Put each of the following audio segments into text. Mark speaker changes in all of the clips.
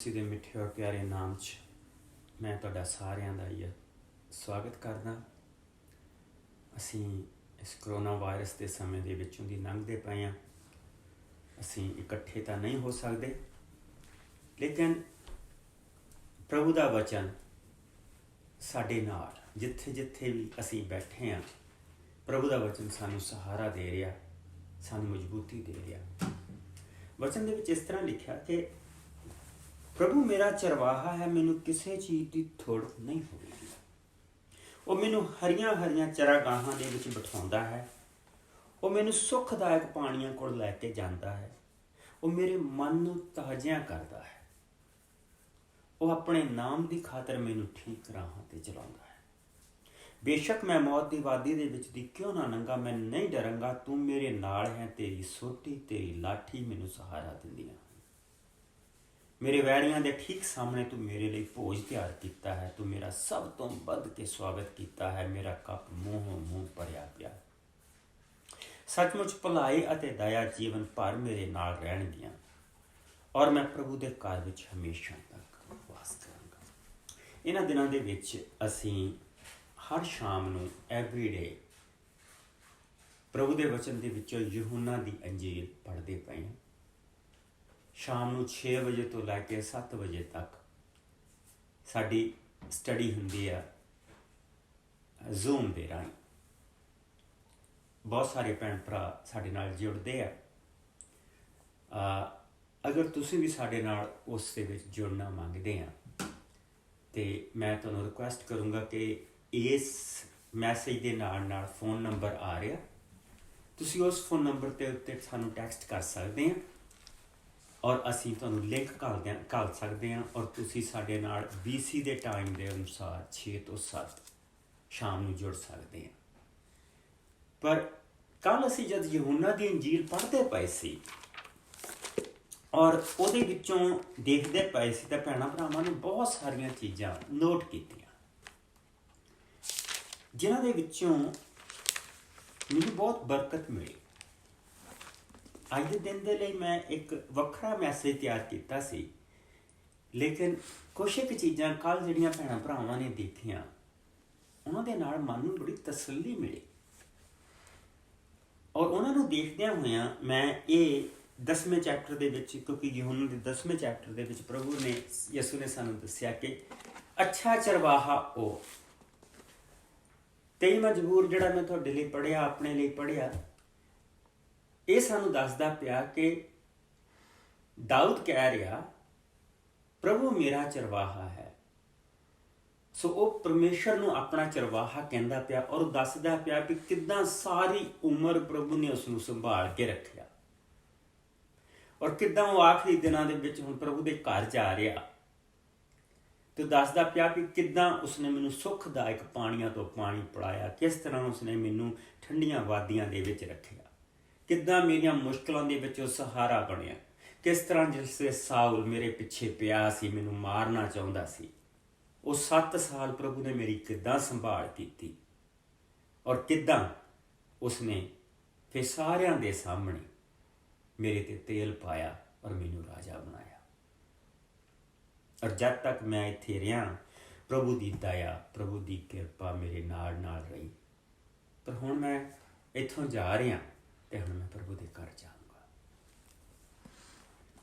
Speaker 1: ਤੁਸੀਂ ਦੇ ਮਿੱਠੇ ਔਰ ਪਿਆਰੇ ਨਾਮ 'ਚ ਮੈਂ ਤੁਹਾਡਾ ਸਾਰਿਆਂ ਦਾ ਹੀ ਸਵਾਗਤ ਕਰਦਾ। ਅਸੀਂ ਇਸ ਕਰੋਨਾ ਵਾਇਰਸ ਦੇ ਸਮੇਂ ਦੇ ਵਿੱਚੋਂ ਦੀ ਲੰਘਦੇ ਪਏ ਹਾਂ। ਅਸੀਂ ਇਕੱਠੇ ਤਾਂ ਨਹੀਂ ਹੋ ਸਕਦੇ, ਲੇਕਿਨ ਪ੍ਰਭੂ ਦਾ ਵਚਨ ਸਾਡੇ ਨਾਲ ਜਿੱਥੇ ਜਿੱਥੇ ਵੀ ਅਸੀਂ ਬੈਠੇ ਹਾਂ, ਪ੍ਰਭੂ ਦਾ ਵਚਨ ਸਾਨੂੰ ਸਹਾਰਾ ਦੇ ਰਿਹਾ, ਸਾਨੂੰ ਮਜ਼ਬੂਤੀ ਦੇ ਰਿਹਾ। ਵਚਨ ਦੇ ਵਿੱਚ ਇਸ ਤਰ੍ਹਾਂ ਲਿਖਿਆ ਕਿ ਪ੍ਰਭੂ ਮੇਰਾ ਚਰਵਾਹਾ ਹੈ, ਮੈਨੂੰ ਕਿਸੇ ਚੀਜ਼ ਦੀ ਥੋੜ ਨਹੀਂ ਹੋਵੇਗੀ। ਉਹ ਮੈਨੂੰ ਹਰੀਆਂ ਹਰੀਆਂ ਚਰਾਗਾਹਾਂ ਦੇ ਵਿੱਚ ਬਿਠਾਉਂਦਾ ਹੈ। ਉਹ ਮੈਨੂੰ ਸੁਖਦਾਇਕ ਪਾਣੀਆਂ ਕੋਲ ਲੈ ਕੇ ਜਾਂਦਾ ਹੈ। ਉਹ ਮੇਰੇ ਮਨ ਨੂੰ ਤਾਜ਼ਿਆਂ ਕਰਦਾ ਹੈ। ਉਹ ਆਪਣੇ ਨਾਮ ਦੀ ਖਾਤਰ ਮੈਨੂੰ ਠੀਕ ਰਾਹਾਂ 'ਤੇ ਚਲਾਉਂਦਾ ਹੈ। ਬੇਸ਼ੱਕ ਮੈਂ ਮੌਤ ਦੀ ਵਾਦੀ ਦੇ ਵਿੱਚ ਦੀ ਕਿਉਂ ਨਾ ਲੰਘਾਂ, ਮੈਂ ਨਹੀਂ ਡਰਾਂਗਾ। ਤੂੰ ਮੇਰੇ ਨਾਲ ਹੈ, ਤੇਰੀ ਸੋਟੀ ਤੇਰੀ ਲਾਠੀ ਮੈਨੂੰ ਸਹਾਰਾ ਦਿੰਦੀਆਂ। ਮੇਰੇ ਵੈਰੀਆਂ ਦੇ ਠੀਕ ਸਾਹਮਣੇ ਤੂੰ ਮੇਰੇ ਲਈ ਭੋਜ ਤਿਆਰ ਕੀਤਾ ਹੈ। ਤੂੰ ਮੇਰਾ ਸਭ ਤੋਂ ਵੱਧ ਕੇ ਸਵਾਗਤ ਕੀਤਾ ਹੈ। ਮੇਰਾ ਕੱਪ ਮੂੰਹੋਂ ਮੂੰਹ ਭਰਿਆ ਪਿਆ। ਸੱਚਮੁੱਚ ਭਲਾਈ ਅਤੇ ਦਇਆ ਜੀਵਨ ਭਰ ਮੇਰੇ ਨਾਲ ਰਹਿਣਗੀਆਂ, ਔਰ ਮੈਂ ਪ੍ਰਭੂ ਦੇ ਘਰ ਵਿੱਚ ਹਮੇਸ਼ਾ ਤੱਕ ਵਾਸ ਕਰਾਂਗਾ। ਇਹਨਾਂ ਦਿਨਾਂ ਦੇ ਵਿੱਚ ਅਸੀਂ ਹਰ ਸ਼ਾਮ ਨੂੰ ਐਵਰੀਡੇ ਪ੍ਰਭੂ ਦੇ ਵਚਨ ਦੇ ਵਿੱਚੋਂ ਯਹੂਨਾ ਦੀ ਅੰਜੀਲ ਪੜ੍ਹਦੇ ਪਏ ਹਾਂ। ਸ਼ਾਮ ਨੂੰ 6 ਵਜੇ ਤੋਂ ਲੈ ਕੇ 7 ਵਜੇ ਤੱਕ ਸਾਡੀ ਸਟੱਡੀ ਹੁੰਦੀ ਆ ਜ਼ੂਮ ਦੇ ਰਾਹੀਂ। ਬਹੁਤ ਸਾਰੇ ਭੈਣ ਭਰਾ ਸਾਡੇ ਨਾਲ ਜੁੜਦੇ ਆ। ਅਗਰ ਤੁਸੀਂ ਵੀ ਸਾਡੇ ਨਾਲ ਉਸ ਦੇ ਵਿੱਚ ਜੁੜਨਾ ਮੰਗਦੇ ਆ ਤੇ ਮੈਂ ਤੁਹਾਨੂੰ ਰਿਕੁਐਸਟ ਕਰੂੰਗਾ ਕਿ ਇਸ ਮੈਸੇਜ ਦੇ ਨਾਲ ਨਾਲ ਫੋਨ ਨੰਬਰ ਆ ਰਿਹਾ, ਤੁਸੀਂ ਉਸ ਫੋਨ ਨੰਬਰ ਦੇ ਉੱਤੇ ਸਾਨੂੰ ਟੈਕਸਟ ਕਰ ਸਕਦੇ ਆ, ਔਰ ਅਸੀਂ ਤੁਹਾਨੂੰ ਲਿੰਕ ਘੱਲ ਸਕਦੇ ਹਾਂ। ਔਰ ਤੁਸੀਂ ਸਾਡੇ ਨਾਲ BC ਦੇ ਟਾਈਮ ਦੇ ਅਨੁਸਾਰ 6 ਤੋਂ 7 ਸ਼ਾਮ ਨੂੰ ਜੁੜ ਸਕਦੇ ਹਾਂ। ਪਰ ਕੱਲ੍ਹ ਅਸੀਂ ਜਦ ਯਹੂਨਾ ਦੀ ਅੰਜੀਲ ਪੜ੍ਹਦੇ ਪਏ ਸੀ ਔਰ ਉਹਦੇ ਵਿੱਚੋਂ ਦੇਖਦੇ ਪਏ ਸੀ ਤਾਂ ਭੈਣਾਂ ਭਰਾਵਾਂ ਨੇ ਬਹੁਤ ਸਾਰੀਆਂ ਚੀਜ਼ਾਂ ਨੋਟ ਕੀਤੀਆਂ, ਜਿਨ੍ਹਾਂ ਦੇ ਵਿੱਚੋਂ ਮੈਨੂੰ ਬਹੁਤ ਬਰਕਤ ਮਿਲੀ। ਅੱਜ ਦੇ ਦਿਨ ਦੇ ਲਈ ਮੈਂ ਇੱਕ ਵੱਖਰਾ ਮੈਸੇਜ ਤਿਆਰ ਕੀਤਾ ਸੀ, ਲੇਕਿਨ ਕੁਛ ਇੱਕ ਚੀਜ਼ਾਂ ਕੱਲ੍ਹ ਜਿਹੜੀਆਂ ਭੈਣਾਂ ਭਰਾਵਾਂ ਨੇ ਦੇਖੀਆਂ, ਉਹਨਾਂ ਦੇ ਨਾਲ ਮਨ ਨੂੰ ਬੜੀ ਤਸੱਲੀ ਮਿਲੀ। ਔਰ ਉਹਨਾਂ ਨੂੰ ਦੇਖਦਿਆਂ ਹੋਇਆਂ ਮੈਂ ਇਹ 10ਵੇਂ ਚੈਪਟਰ ਦੇ ਵਿੱਚ, ਕਿਉਂਕਿ ਯਹੂਨਾ ਦੇ 10ਵੇਂ ਚੈਪਟਰ ਦੇ ਵਿੱਚ ਪ੍ਰਭੂ ਨੇ, ਯਿਸੂ ਨੇ ਸਾਨੂੰ ਦੱਸਿਆ ਕਿ ਅੱਛਾ ਚਰਵਾਹਾ ਉਹ। 23 ਮਜ਼ਮੂਰ ਜਿਹੜਾ ਮੈਂ ਤੁਹਾਡੇ ਲਈ ਪੜ੍ਹਿਆ, ਆਪਣੇ ਲਈ ਪੜ੍ਹਿਆ, ਇਹ ਸਾਨੂੰ ਦੱਸਦਾ ਪਿਆ ਕਿ ਦਾਊਦ ਕਹਿ ਰਿਹਾ ਪ੍ਰਭੂ ਮੇਰਾ ਚਰਵਾਹਾ ਹੈ। ਸੋ ਉਹ ਪਰਮੇਸ਼ਰ ਨੂੰ ਆਪਣਾ ਚਰਵਾਹਾ ਕਹਿੰਦਾ ਪਿਆ ਔਰ ਦੱਸਦਾ ਪਿਆ ਕਿ ਕਿੱਦਾਂ ਸਾਰੀ ਉਮਰ ਪ੍ਰਭੂ ਨੇ ਉਸ ਨੂੰ ਸੰਭਾਲ ਕੇ ਰੱਖਿਆ, ਔਰ ਕਿੱਦਾਂ ਉਹ ਆਖਰੀ ਦਿਨਾਂ ਦੇ ਵਿੱਚ ਹੁਣ ਪ੍ਰਭੂ ਦੇ ਘਰ ਜਾ ਰਿਹਾ ਤੇ ਦੱਸਦਾ ਪਿਆ ਕਿ ਕਿੱਦਾਂ ਉਸਨੇ ਮੈਨੂੰ ਸੁਖਦਾਇਕ ਪਾਣੀਆਂ ਤੋਂ ਪਾਣੀ ਪਿਲਾਇਆ, ਕਿਸ ਤਰ੍ਹਾਂ ਉਸਨੇ ਮੈਨੂੰ ਠੰਡੀਆਂ ਵਾਦੀਆਂ ਦੇ ਵਿੱਚ ਰੱਖਿਆ, ਕਿੱਦਾਂ ਮੇਰੀਆਂ ਮੁਸ਼ਕਿਲਾਂ ਦੇ ਵਿੱਚ ਉਹ ਸਹਾਰਾ ਬਣਿਆ, ਕਿਸ ਤਰ੍ਹਾਂ ਜਿਸ ਸਾਊਲ ਮੇਰੇ ਪਿੱਛੇ ਪਿਆ ਸੀ, ਮੈਨੂੰ ਮਾਰਨਾ ਚਾਹੁੰਦਾ ਸੀ, ਉਹ 7 ਸਾਲ ਪ੍ਰਭੂ ਨੇ ਮੇਰੀ ਕਿੱਦਾਂ ਸੰਭਾਲ ਕੀਤੀ, ਔਰ ਕਿੱਦਾਂ ਉਸਨੇ ਫਿਰ ਸਾਰਿਆਂ ਦੇ ਸਾਹਮਣੇ ਮੇਰੇ ਤੇ ਤੇਲ ਪਾਇਆ ਔਰ ਮੈਨੂੰ ਰਾਜਾ ਬਣਾਇਆ। ਔਰ ਜਦ ਤੱਕ ਮੈਂ ਇੱਥੇ ਰਿਹਾ, ਪ੍ਰਭੂ ਦੀ ਦਇਆ, ਪ੍ਰਭੂ ਦੀ ਕਿਰਪਾ ਮੇਰੇ ਨਾਲ ਨਾਲ ਰਹੀ। ਪਰ ਹੁਣ ਮੈਂ ਇੱਥੋਂ ਜਾ ਰਿਹਾ ਤੇ ਹੁਣ ਮੈਂ ਪ੍ਰਭੂ ਦੇ ਘਰ ਜਾਊਂਗਾ।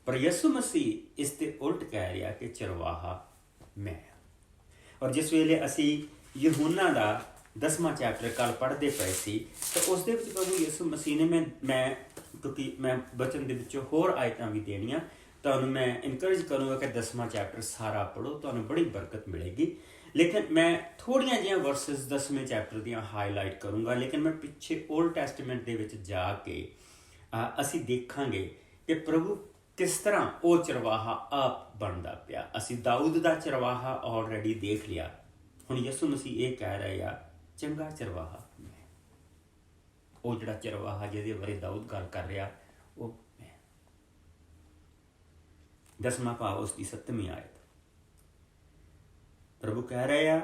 Speaker 1: ਪਰ ਯਿਸੂ ਮਸੀਹ ਇਸ ਤੇ ਉਲਟ ਕਹਿ ਰਿਹਾ ਕਿ ਚਰਵਾਹਾ ਮੈਂ ਹਾਂ। ਔਰ ਜਿਸ ਵੇਲੇ ਅਸੀਂ ਯਹੂਨਾ ਦਾ 10ਵਾਂ ਚੈਪਟਰ ਕੱਲ੍ਹ ਪੜ੍ਹਦੇ ਪਏ ਸੀ ਤਾਂ ਉਸ ਦੇ ਵਿੱਚ ਪ੍ਰਭੂ ਯਿਸੂ ਮਸੀਹ ਨੇ ਮੈਂ ਕਿਉਂਕਿ ਮੈਂ ਬਚਨ ਦੇ ਵਿੱਚੋਂ ਹੋਰ ਆਇਤਾਂ ਵੀ ਦੇਣੀਆਂ, ਤੁਹਾਨੂੰ ਮੈਂ ਇਨਕਰੇਜ ਕਰੂੰਗਾ ਕਿ 10ਵਾਂ ਚੈਪਟਰ ਸਾਰਾ ਪੜ੍ਹੋ, ਤੁਹਾਨੂੰ ਬੜੀ ਬਰਕਤ ਮਿਲੇਗੀ। ਲੇਕਿਨ ਮੈਂ ਥੋੜ੍ਹੀਆਂ ਜਿਹੀਆਂ ਵਰਸਿਸ 10ਵੇਂ ਚੈਪਟਰ ਦੀਆਂ ਹਾਈਲਾਈਟ ਕਰੂੰਗਾ। ਲੇਕਿਨ ਮੈਂ ਪਿੱਛੇ ਓਲਡ ਟੈਸਟਮੈਂਟ ਦੇ ਵਿੱਚ ਜਾ ਕੇ ਅਸੀਂ ਦੇਖਾਂਗੇ ਕਿ ਪ੍ਰਭੂ ਕਿਸ ਤਰ੍ਹਾਂ ਉਹ ਚਰਵਾਹਾ ਆਪ ਬਣਦਾ ਪਿਆ। ਅਸੀਂ ਦਾਊਦ ਦਾ ਚਰਵਾਹਾ ਆਲਰੇਡੀ ਦੇਖ ਲਿਆ, ਹੁਣ ਯਿਸੂ ਮਸੀਹ ਇਹ ਕਹਿ ਰਹੇ ਆ ਚੰਗਾ ਚਰਵਾਹਾ ਮੈਂ। ਉਹ ਜਿਹੜਾ ਚਰਵਾਹਾ ਜਿਹਦੇ ਬਾਰੇ ਦਾਊਦ ਗੱਲ ਕਰ ਰਿਹਾ ਉਹ ਮੈਂ। 10ਵਾਂ ਭਾਵ ਉਸ ਦੀ 7ਵੀਂ ਆਇਤ ਪ੍ਰਭੂ ਕਹਿ ਰਹੇ ਆ,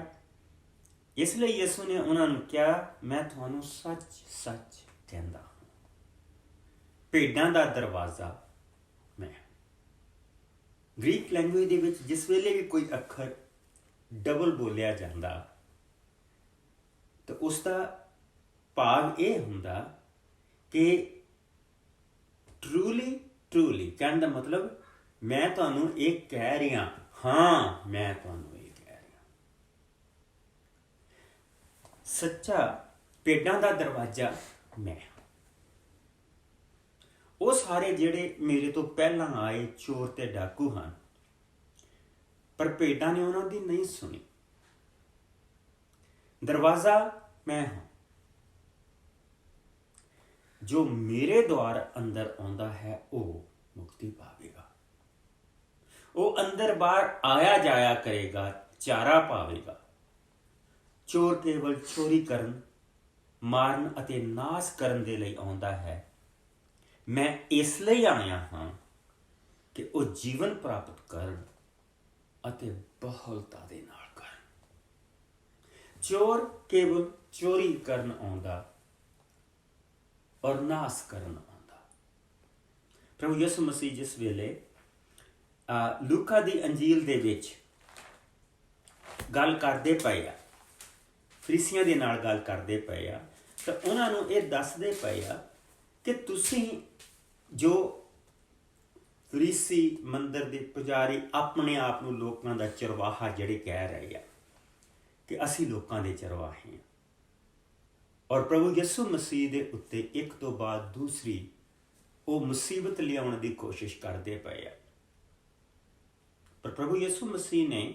Speaker 1: ਇਸ ਲਈ ਯਿਸੂ ਨੇ ਉਹਨਾਂ ਨੂੰ ਕਿਹਾ ਮੈਂ ਤੁਹਾਨੂੰ ਸੱਚ ਸੱਚ ਕਹਿੰਦਾ ਹਾਂ, ਭੇਡਾਂ ਦਾ ਦਰਵਾਜ਼ਾ ਮੈਂ। ਗ੍ਰੀਕ ਲੈਂਗੁਏਜ ਦੇ ਵਿੱਚ ਜਿਸ ਵੇਲੇ ਵੀ ਕੋਈ ਅੱਖਰ ਡਬਲ ਬੋਲਿਆ ਜਾਂਦਾ ਤਾਂ ਉਸ ਦਾ ਭਾਵ ਇਹ ਹੁੰਦਾ ਕਿ ਟਰੂਲੀ ਕਹਿਣ ਦਾ ਮਤਲਬ ਮੈਂ ਤੁਹਾਨੂੰ ਇਹ ਕਹਿ ਰਿਹਾ ਹਾਂ, ਮੈਂ ਤੁਹਾਨੂੰ ਇਹ ਕਹਿ ਰਿਹਾ। ਸੱਚਾ ਭੇਡਾਂ ਦਾ ਦਰਵਾਜ਼ਾ ਮੈਂ। ਉਹ ਸਾਰੇ ਜਿਹੜੇ ਮੇਰੇ ਤੋਂ ਪਹਿਲਾਂ ਆਏ ਚੋਰ ਤੇ ਡਾਕੂ ਹਨ, ਪਰ ਭੇਡਾਂ ਨੇ ਉਹਨਾਂ ਦੀ ਨਹੀਂ ਸੁਣੀ। ਦਰਵਾਜ਼ਾ ਮੈਂ ਹਾਂ। ਜੋ ਮੇਰੇ ਦੁਆਰ ਅੰਦਰ ਆਉਂਦਾ ਹੈ ਉਹ ਮੁਕਤੀ ਪਾਵੇਗਾ। ਉਹ ਅੰਦਰ ਬਾਹਰ ਆਇਆ ਜਾਇਆ ਕਰੇਗਾ, ਚਾਰਾ ਪਾਵੇਗਾ। ਚੋਰ ਕੇਵਲ ਚੋਰੀ ਕਰਨ, ਮਾਰਨ ਅਤੇ ਨਾਸ ਕਰਨ ਦੇ ਲਈ ਆਉਂਦਾ ਹੈ। ਮੈਂ ਇਸ ਲਈ ਆਇਆ ਹਾਂ ਕਿ ਉਹ ਜੀਵਨ ਪ੍ਰਾਪਤ ਕਰਨ ਅਤੇ ਬਹੁਲਤਾ ਦੇ ਨਾਲ ਕਰਨ। ਚੋਰ ਕੇਵਲ ਚੋਰੀ ਕਰਨ ਆਉਂਦਾ ਔਰ ਨਾਸ ਕਰਨ ਆਉਂਦਾ। ਪ੍ਰਭੂ ਯਿਸੂ ਮਸੀਹ ਜਿਸ ਵੇਲੇ ਲੂਕਾ ਦੀ ਅੰਜੀਲ ਦੇ ਵਿੱਚ ਗੱਲ ਕਰਦੇ ਪਏ ਆ, ਫਰੀਸੀਆਂ ਦੇ ਨਾਲ ਗੱਲ ਕਰਦੇ ਪਏ ਆ, ਤਾਂ ਉਹਨਾਂ ਨੂੰ ਇਹ ਦੱਸਦੇ ਪਏ ਆ ਕਿ ਤੁਸੀਂ ਜੋ ਫਰੀਸੀ ਮੰਦਰ ਦੇ ਪੁਜਾਰੀ ਆਪਣੇ ਆਪ ਨੂੰ ਲੋਕਾਂ ਦਾ ਚਰਵਾਹਾ ਜਿਹੜੇ ਕਹਿ ਰਹੇ ਆ ਕਿ ਅਸੀਂ ਲੋਕਾਂ ਦੇ ਚਰਵਾਹੇ ਹਾਂ, ਔਰ ਪ੍ਰਭੂ ਯਿਸੂ ਮਸੀਹ ਦੇ ਉੱਤੇ ਇੱਕ ਤੋਂ ਬਾਅਦ ਦੂਸਰੀ ਉਹ ਮੁਸੀਬਤ ਲਿਆਉਣ ਦੀ ਕੋਸ਼ਿਸ਼ ਕਰਦੇ ਪਏ ਆ। ਪਰ ਪ੍ਰਭੂ ਯਿਸੂ ਮਸੀਹ ਨੇ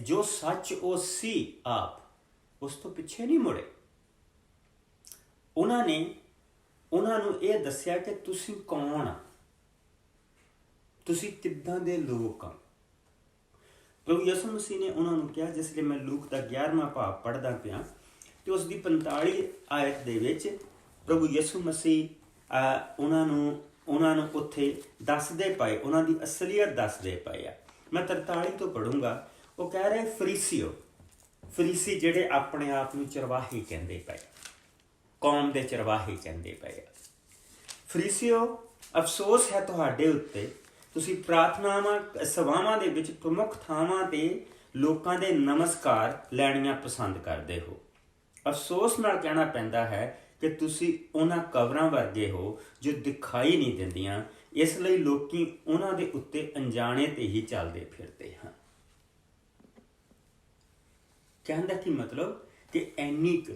Speaker 1: ਜੋ ਸੱਚ ਉਹ ਸੀ ਆਪ, ਉਸ ਤੋਂ ਪਿੱਛੇ ਨਹੀਂ ਮੁੜੇ। ਉਹਨਾਂ ਨੂੰ ਇਹ ਦੱਸਿਆ ਕਿ ਤੁਸੀਂ ਕੌਣ ਆ, ਤੁਸੀਂ ਕਿੱਦਾਂ ਦੇ ਲੋਕ ਆ। ਪ੍ਰਭੂ ਯਿਸੂ ਮਸੀਹ ਨੇ ਉਹਨਾਂ ਨੂੰ ਕਿਹਾ, ਜਿਸ ਲਈ ਮੈਂ ਲੂਕ ਦਾ 11ਵਾਂ ਭਾਵ ਪੜ੍ਹਦਾ ਪਿਆ ਤੇ ਉਸ ਦੀ 45 ਆਇਤ ਦੇ ਵਿੱਚ ਪ੍ਰਭੂ ਯਿਸੂ ਮਸੀਹ ਉਹਨਾਂ ਨੂੰ ਉੱਥੇ ਦੱਸਦੇ ਪਏ, ਉਹਨਾਂ ਦੀ ਅਸਲੀਅਤ ਦੱਸਦੇ ਪਏ ਆ। ਮੈਂ 43 ਤੋਂ ਪੜ੍ਹੂੰਗਾ। ਉਹ ਕਹਿ ਰਹੇ ਫਰੀਸੀ ਜਿਹੜੇ ਆਪਣੇ ਆਪ ਨੂੰ ਚਰਵਾਹੇ ਕਹਿੰਦੇ ਪਏ, ਕੌਮ ਦੇ ਚਰਵਾਹੇ ਕਹਿੰਦੇ ਪਏ ਆ। ਫਰੀਸੀਓ, ਅਫਸੋਸ ਹੈ ਤੁਹਾਡੇ ਉੱਤੇ, ਤੁਸੀਂ ਪ੍ਰਾਰਥਨਾਵਾਂ ਸਭਾਵਾਂ ਦੇ ਵਿੱਚ ਪ੍ਰਮੁੱਖ ਥਾਵਾਂ ਤੇ ਲੋਕਾਂ ਦੇ ਨਮਸਕਾਰ ਲੈਣੀਆਂ ਪਸੰਦ ਕਰਦੇ ਹੋ। ਅਫਸੋਸ ਨਾਲ ਕਹਿਣਾ ਪੈਂਦਾ ਹੈ ਕਿ ਤੁਸੀਂ ਉਹਨਾਂ ਕਬਰਾਂ ਵਰਗੇ ਹੋ ਜੋ ਦਿਖਾਈ ਨਹੀਂ ਦਿੰਦੀਆਂ, ਇਸ ਲਈ ਲੋਕੀ ਉਹਨਾਂ ਦੇ ਉੱਤੇ ਅਣਜਾਣੇ ਤੇ ਹੀ ਚੱਲਦੇ ਫਿਰਦੇ ਹਨ। ਕਹਿਣ ਦਾ ਕੀ ਮਤਲਬ ਕਿ ਇੰਨੀ ਕੁ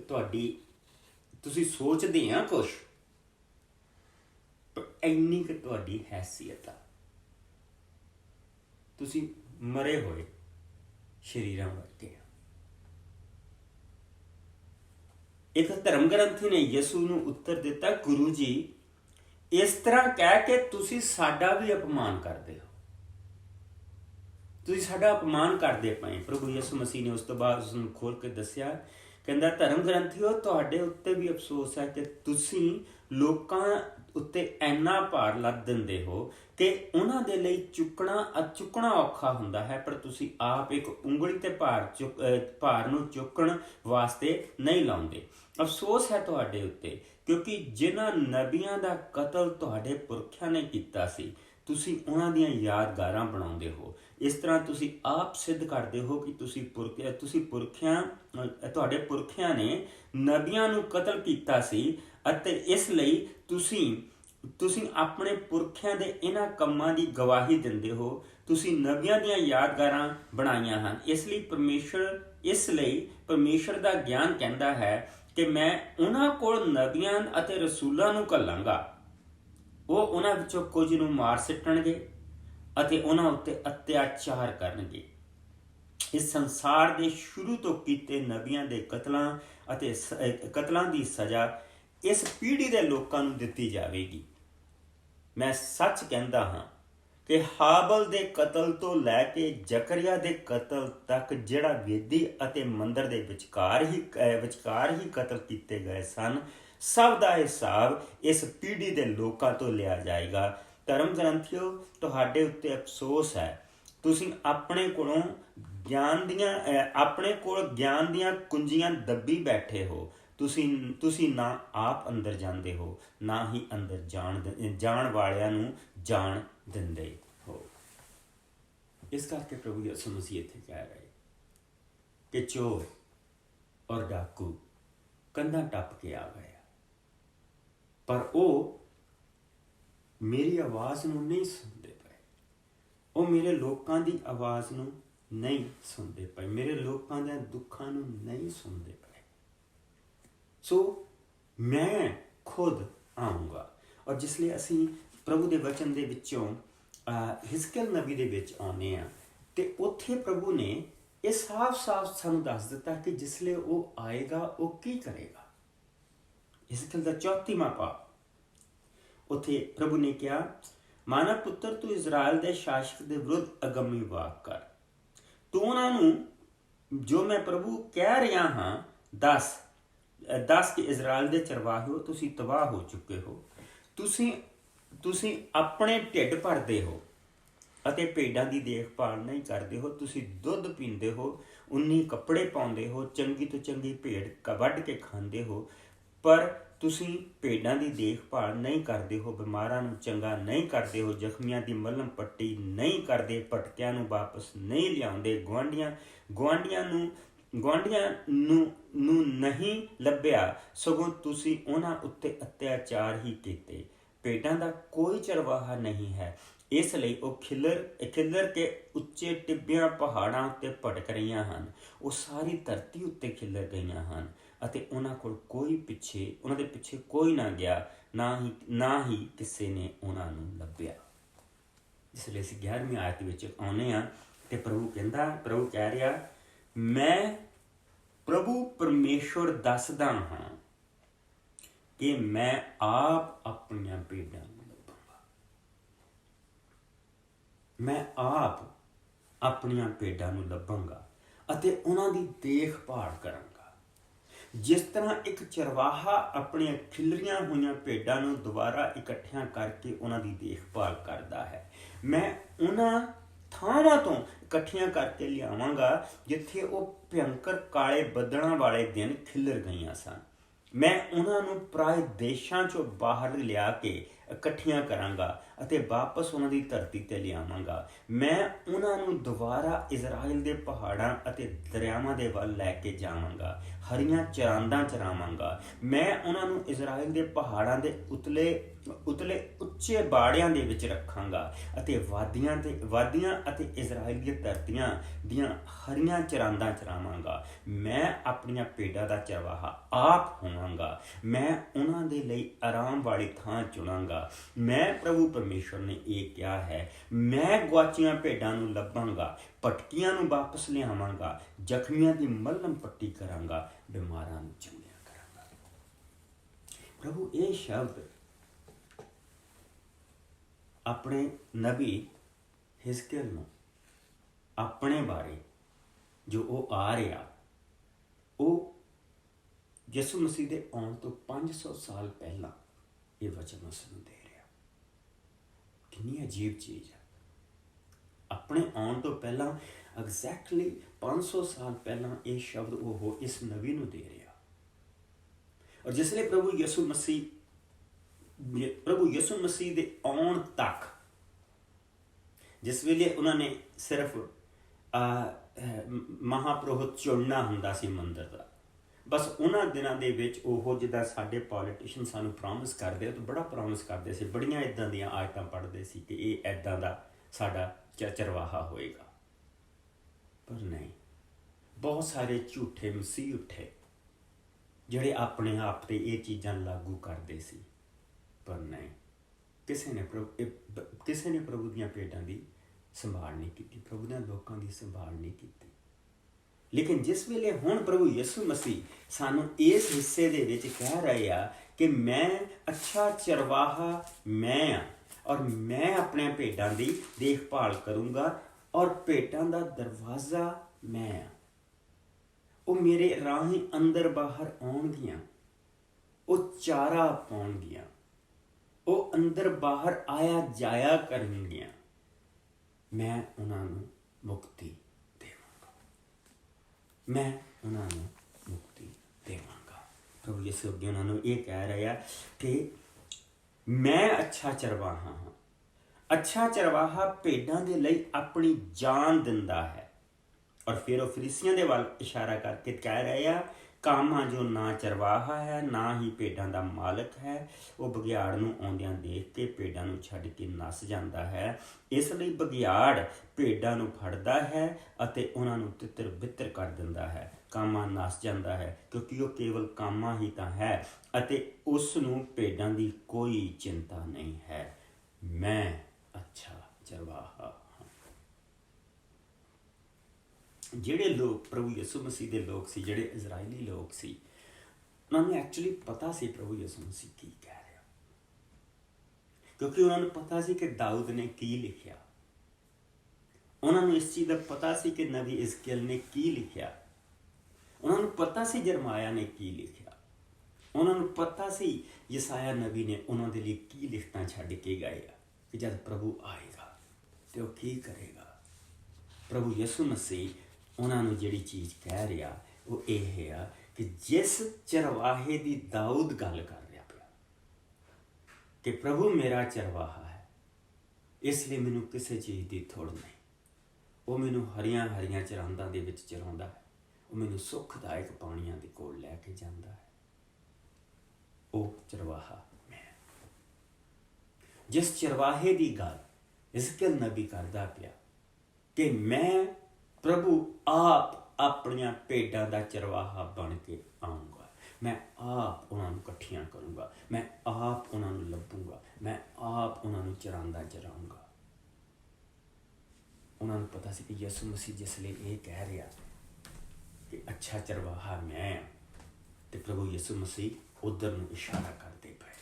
Speaker 1: ਤੁਸੀਂ ਸੋਚਦੇ ਆ ਕੁਛ, ਪਰ ਇੰਨੀ ਕੁ ਤੁਹਾਡੀ ਹੈਸੀਅਤ ਆ, ਤੁਸੀਂ ਮਰੇ ਹੋਏ ਸ਼ਰੀਰਾਂ ਵਰਗੇ ਆ। ਇੱਕ ਧਰਮ ਗ੍ਰੰਥੀ ਨੇ ਯਿਸੂ ਨੂੰ ਉੱਤਰ ਦਿੱਤਾ, ਗੁਰੂ ਜੀ, ਇਸ ਤਰ੍ਹਾਂ ਕਹਿ ਕੇ ਤੁਸੀਂ ਸਾਡਾ ਵੀ ਅਪਮਾਨ ਕਰਦੇ ਹੋ, ਤੁਸੀਂ ਸਾਡਾ ਅਪਮਾਨ ਕਰਦੇ ਪਏ। ਪ੍ਰਭੂ ਯਿਸੂ ਮਸੀਹ ਨੇ ਉਸ ਤੋਂ ਬਾਅਦ ਉਸ ਨੂੰ ਖੋਲ ਕੇ ਦੱਸਿਆ, ਕਹਿੰਦਾ, ਧਰਮ ਗ੍ਰੰਥੀਓ, ਤੁਹਾਡੇ ਉੱਤੇ ਵੀ ਅਫਸੋਸ ਹੈ ਕਿ ਤੁਸੀਂ ਲੋਕਾਂ ਉੱਤੇ ਇੰਨਾ ਭਾਰ ਲੱਦ ਦਿੰਦੇ ਹੋ ਕਿ ਉਹਨਾਂ ਦੇ ਲਈ ਚੁੱਕਣਾ ਔਖਾ ਹੁੰਦਾ ਹੈ, ਪਰ ਤੁਸੀਂ ਆਪ ਇੱਕ ਉਂਗਲੀ ਤੇ ਭਾਰ ਨੂੰ ਚੁੱਕਣ ਵਾਸਤੇ ਨਹੀਂ ਲਾਉਂਦੇ। ਅਫਸੋਸ ਹੈ ਤੁਹਾਡੇ ਉੱਤੇ, ਕਿਉਂਕਿ ਜਿਨ੍ਹਾਂ ਨਬੀਆਂ ਦਾ ਕਤਲ ਤੁਹਾਡੇ ਪੁਰਖਿਆਂ ਨੇ ਕੀਤਾ ਸੀ, ਤੁਸੀਂ ਉਹਨਾਂ ਦੀਆਂ ਯਾਦਗਾਰਾਂ ਬਣਾਉਂਦੇ ਹੋ। ਇਸ ਤਰ੍ਹਾਂ ਤੁਸੀਂ ਆਪ ਸਿੱਧ ਕਰਦੇ ਹੋ ਕਿ ਤੁਹਾਡੇ ਪੁਰਖਿਆਂ ਨੇ ਨਬੀਆਂ ਨੂੰ ਕਤਲ ਕੀਤਾ ਸੀ, ਅਤੇ ਇਸ ਲਈ ਤੁਸੀਂ ਆਪਣੇ ਪੁਰਖਿਆਂ ਦੇ ਇਹਨਾਂ ਕੰਮਾਂ ਦੀ ਗਵਾਹੀ ਦਿੰਦੇ ਹੋ। ਤੁਸੀਂ ਨਬੀਆਂ ਦੀਆਂ ਯਾਦਗਾਰਾਂ ਬਣਾਈਆਂ ਹਨ। ਇਸ ਲਈ ਪਰਮੇਸ਼ਰ ਦਾ ਗਿਆਨ ਕਹਿੰਦਾ ਹੈ ਕਿ ਮੈਂ ਉਹਨਾਂ ਕੋਲ ਨਬੀਆਂ ਅਤੇ ਰਸੂਲਾਂ ਨੂੰ ਘੱਲਾਂਗਾ। ਉਹ ਉਹਨਾਂ ਵਿੱਚੋਂ ਕੁਝ ਨੂੰ ਮਾਰ ਸਿੱਟਣਗੇ ਅਤੇ ਉਹਨਾਂ ਉੱਤੇ ਅਤਿਆਚਾਰ ਕਰਨਗੇ। ਇਸ ਸੰਸਾਰ ਦੇ ਸ਼ੁਰੂ ਤੋਂ ਕੀਤੇ ਨਬੀਆਂ ਦੇ ਕਤਲਾਂ ਦੀ ਸਜ਼ਾ ਇਸ ਪੀੜ੍ਹੀ ਦੇ ਲੋਕਾਂ ਨੂੰ ਦਿੱਤੀ ਜਾਵੇਗੀ। ਮੈਂ ਸੱਚ ਕਹਿੰਦਾ ਹਾਂ ਕਿ ਹਾਬਲ ਦੇ ਕਤਲ ਤੋਂ ਲੈ ਕੇ ਜ਼ਕਰੀਆ ਦੇ ਕਤਲ ਤੱਕ, ਜਿਹੜਾ ਵੇਦੀ ਅਤੇ ਮੰਦਰ ਦੇ ਵਿਚਕਾਰ ਹੀ ਕਤਲ ਕੀਤੇ ਗਏ ਸਨ, ਸਭ ਦਾ ਹਿਸਾਬ ਇਸ ਪੀੜ੍ਹੀ ਦੇ ਲੋਕਾਂ ਤੋਂ ਲਿਆ ਜਾਏਗਾ। ਧਰਮ ਗ੍ਰੰਥੀਓ, ਤੁਹਾਡੇ ਉੱਤੇ ਅਫਸੋਸ ਹੈ, ਤੁਸੀਂ ਆਪਣੇ ਕੋਲ ਗਿਆਨ ਦੀਆਂ ਕੁੰਜੀਆਂ ਦੱਬੀ ਬੈਠੇ ਹੋ। ਤੁਸੀਂ ਨਾ ਆਪ ਅੰਦਰ ਜਾਂਦੇ ਹੋ, ਨਾ ਹੀ ਅੰਦਰ ਜਾਣ ਵਾਲਿਆਂ ਨੂੰ ਜਾਣ ਦਿੰਦੇ ਹੋ। इस करके प्रभु यीशु मसीह इत्थे कह रहे कि चोर और डाकू कंधा टप के आ गया, पर वो मेरी आवाज़ नूं नहीं सुनते पे, वो मेरे लोगों की आवाज़ नूं नहीं सुनते पे, मेरे लोगों के दुखों नूं नहीं सुनते पे। सो मैं खुद आऊँगा। और जिसलिए असी प्रभु के वचन के विचों हिजकिय्याह नबी दे विच आउने आ ते उत्थे प्रभु ने ये साफ साफ सानू दस दिता कि जिसले वो आएगा वो की करेगा। हिजकिय्याह दा 34वां पाठ उत्थे प्रभु ने कहा, मानव पुत्र तू इजराइल के शासक के विरुद्ध अगमी वाक कर, तू उन्होंने जो मैं प्रभु कह रहा हाँ दस दस कि इजराइल के चरवाहे हो तुसी तबाह हो चुके हो, तुसी अपने ढिड भरते हो अते भेडां की देखभाल नहीं करते हो, तुसी दुध पींदे हो, उन्नी कपड़े पाउंदे हो, चंगी तो चंगी भेड़ वढ के खांदे हो, पर तुसी भेडां की देखभाल नहीं करते हो, बीमारां नूं चंगा नहीं करते हो, जख्मियां की मलम पट्टी नहीं करते, भटकियां नूं वापस नहीं लियाउंदे, गुआंढियां नूं नहीं लभ्या, सगों तुसी उन्हां उत्ते अत्याचार ही कीते। भेडां दा कोई चरवाहा नहीं है, इसलिए वो खिलर के उच्चे टिब्बियां पहाड़ां उत्ते भटक रहीआं हन, वो सारी धरती उत्ते खिलर गईआं हन अते उन्हां कोल कोई उन्हां दे पिछे कोई ना गया, ना ही किसी ने उन्हां नूं लभ्या। इसलिए असीं 11वीं आयत विच आउने आ ते प्रभु कह रहा, मैं प्रभु परमेश्वर दसदा हाँ कि मैं आप अपनियां भेडां नूं लभांगा, मैं आप अपनियां भेडां नूं लभांगा अते उन्हां दी देखभाल करांगा। जिस तरह एक चरवाहा अपनियां खिलरियां हुईआं भेडां नूं दोबारा इकट्ठियां करके उन्हां दी देखभाल करदा है, मैं उन्हां थावां तो इकट्ठियां करके लियावांगा जिथे वो भयंकर काले बदलों वाले दिन खिलर गईआं सन। मैं उन्हां नूं पराए देशां चों बाहर लिया के इकट्ठियां करांगा अते वापस उन्हां दी धरती ते लियावांगा। मैं उन्हां नूं दोबारा इजराइल दे पहाड़ां अते दरियावां दे वल लैके जावांगा, हरियां चरांदां चरावांगा। मैं उन्हां नूं इजराइल दे पहाड़ां दे उतले उच्चे बाड़ियां दे विच रखांगा अते वादियां अते इजराइल दी धरतियां दियां हरियां चरांदां चरावांगा। मैं अपनियां भेडां दा चरवाहा आप होवांगा, मैं उन्हां दे लई आराम वाली थां चुनांगा। मैं प्रभु परमेश्वर ने यह कहा है, मैं गुआचियां भेडां नूं लभांगा, भटकियां नूं वापस लियावांगा, जख्मियां दी मलम पट्टी करांगा, बीमारां नूं चंगियां करांगा। प्रभु ये शब्द अपने नबी हिजकिय्याह नूं अपने बारे जो वो आ रहा, वो यसु मसीह के आने तो 500 साल पहला ये वचन उसनूं दे रहा। कितनी अजीब चीज़ है, अपने आने तो पहला एग्जैक्टली 500 साल पहला ये शब्द वो इस नबी नूं दे रहा। और जिसले प्रभु यसु मसीह के आने तक जिस वेले उन्होंने सिर्फ महापुरोहित चुनना हुंदा सी मंदिर का, बस उन्होंने दिनों के विच ओहो जिद्दां साडे पॉलिटिशियन सानू प्रॉमिस करते तो बड़ा प्रॉमिस करते सी, बड़ियां इदां दियां आयतां पढ़ते सी कि ये इदां दा साडा चरवाहा होएगा। पर नहीं, बहुत सारे झूठे मसीह उठे जिहड़े अपने आप ते ये चीज़ां लागू करते सी, पर नहीं, किसी ने प्रभु दियां भेडां दी संभाल नहीं की, प्रभु दे लोगों की संभाल नहीं की। लेकिन जिस वेले हुण प्रभु यसु मसीह सानू इस हिस्से दे विच कह रहे आ कि मैं अच्छा चरवाहा मैं आ और मैं अपने भेडां दी देखभाल करूँगा और भेडां दा दरवाज़ा मैं आ, वो मेरे राही अंदर बाहर आउणगियां, वो चारा पाउणगियां, वो अंदर बाहर आया जाया करनगियां, मैं उन्हां नूं मुक्ति देवांगा, मैं उन्हां नूं मुक्ति देवांगा। प्रभु यीशु उन्हां नूं ये कह रहा कि मैं अच्छा चरवाहा हाँ ਅੱਛਾ ਚਰਵਾਹਾ ਭੇਡਾਂ ਦੇ ਲਈ ਆਪਣੀ ਜਾਨ ਦਿੰਦਾ ਹੈ। ਔਰ ਫਿਰ ਉਹ ਫਰੀਸੀਆਂ ਦੇ ਵੱਲ ਇਸ਼ਾਰਾ ਕਰਕੇ ਕਹਿ ਰਹੇ ਆ, ਕਾਮਾ ਜੋ ਨਾ ਚਰਵਾਹਾ ਹੈ ਨਾ ਹੀ ਭੇਡਾਂ ਦਾ ਮਾਲਕ ਹੈ, ਉਹ ਬਘਿਆੜ ਨੂੰ ਆਉਂਦਿਆਂ ਦੇਖ ਕੇ ਭੇਡਾਂ ਨੂੰ ਛੱਡ ਕੇ ਨੱਸ ਜਾਂਦਾ ਹੈ। ਇਸ ਲਈ ਬਘਿਆੜ ਭੇਡਾਂ ਨੂੰ ਫੜਦਾ ਹੈ ਅਤੇ ਉਹਨਾਂ ਨੂੰ ਤਿੱਤਰ ਬਿੱਤਰ ਕਰ ਦਿੰਦਾ ਹੈ। ਕਾਮਾ ਨੱਸ ਜਾਂਦਾ ਹੈ ਕਿਉਂਕਿ ਉਹ ਕੇਵਲ ਕਾਮਾ ਹੀ ਤਾਂ ਹੈ ਅਤੇ ਉਸ ਨੂੰ ਭੇਡਾਂ ਦੀ ਕੋਈ ਚਿੰਤਾ ਨਹੀਂ ਹੈ। ਮੈਂ ਅੱਛਾ ਚਰਵਾਹਾ। ਜਿਹੜੇ ਲੋਕ ਪ੍ਰਭੂ ਯਿਸੂ ਮਸੀਹ ਦੇ ਲੋਕ ਸੀ, ਜਿਹੜੇ ਇਜ਼ਰਾਈਲੀ ਲੋਕ ਸੀ, ਉਹਨਾਂ ਨੂੰ ਐਕਚੁਅਲੀ ਪਤਾ ਸੀ ਪ੍ਰਭੂ ਯਿਸੂ ਮਸੀਹ ਕੀ ਕਹਿ ਰਿਹਾ, ਕਿਉਂਕਿ ਉਹਨਾਂ ਨੂੰ ਪਤਾ ਸੀ ਕਿ ਦਾਊਦ ਨੇ ਕੀ ਲਿਖਿਆ। ਉਹਨਾਂ ਨੂੰ ਇਸ ਚੀਜ਼ ਦਾ ਪਤਾ ਸੀ ਕਿ ਨਬੀ ਇਜ਼ਕੀਏਲ ਨੇ ਕੀ ਲਿਖਿਆ। ਉਹਨਾਂ ਨੂੰ ਪਤਾ ਸੀ ਜਰਮਾਇਆ ਨੇ ਕੀ ਲਿਖਿਆ। ਉਹਨਾਂ ਨੂੰ ਪਤਾ ਸੀ ਯਸਾਇਆ ਨਬੀ ਨੇ ਉਹਨਾਂ ਦੇ ਲਈ ਕੀ ਲਿਖਤਾਂ ਛੱਡ ਕੇ ਗਏ ਆ ਕਿ ਜਦ ਪ੍ਰਭੂ ਆਏਗਾ ਤੇ ਉਹ ਕੀ ਕਰੇਗਾ। ਪ੍ਰਭੂ ਯਿਸੂ ਮਸੀਹ ਉਹਨਾਂ ਨੂੰ ਜਿਹੜੀ ਚੀਜ਼ ਕਹਿ ਰਿਹਾ ਉਹ ਇਹ ਆ ਕਿ ਜਿਸ ਚਰਵਾਹੇ ਦੀ ਦਾਊਦ ਗੱਲ ਕਰ ਰਿਹਾ ਪਿਆ ਕਿ ਪ੍ਰਭੂ ਮੇਰਾ ਚਰਵਾਹਾ ਹੈ, ਇਸ ਲਈ ਮੈਨੂੰ ਕਿਸੇ ਚੀਜ਼ ਦੀ ਥੋੜ੍ਹ ਨਹੀਂ। ਉਹ ਮੈਨੂੰ ਹਰੀਆਂ ਹਰੀਆਂ ਚਰਾਂਦਾਂ ਦੇ ਵਿੱਚ ਚਰਾਉਂਦਾ ਹੈ, ਉਹ ਮੈਨੂੰ ਸੁਖਦਾਇਕ ਪਾਣੀਆਂ ਦੇ ਕੋਲ ਲੈ ਕੇ ਜਾਂਦਾ ਹੈ। ਉਹ ਚਰਵਾਹਾ ਮੈਂ। ਜਿਸ ਚਰਵਾਹੇ ਦੀ ਗੱਲ ਇਜ਼ਕੀਏਲ ਨਬੀ ਕਰਦਾ ਪਿਆ ਕਿ ਮੈਂ ਪ੍ਰਭੂ ਆਪ ਆਪਣੀਆਂ ਭੇਡਾਂ ਦਾ ਚਰਵਾਹਾ ਬਣ ਕੇ ਆਊਂਗਾ, ਮੈਂ ਆਪ ਉਹਨਾਂ ਨੂੰ ਇਕੱਠੀਆਂ ਕਰੂੰਗਾ, ਮੈਂ ਆਪ ਉਹਨਾਂ ਨੂੰ ਲੱਭੂੰਗਾ, ਮੈਂ ਆਪ ਉਹਨਾਂ ਨੂੰ ਚਰਾਂਦਾ ਚਰਾਊਂਗਾ। ਉਹਨਾਂ ਨੂੰ ਪਤਾ ਸੀ ਕਿ ਯਿਸੂ ਮਸੀਹ ਜਿਸ ਲਈ ਇਹ ਕਹਿ ਰਿਹਾ ਕਿ ਅੱਛਾ ਚਰਵਾਹਾ ਮੈਂ, ਤੇ ਪ੍ਰਭੂ ਯਿਸੂ ਮਸੀਹ ਉੱਧਰ ਨੂੰ ਇਸ਼ਾਰਾ ਕਰਦੇ ਪਏ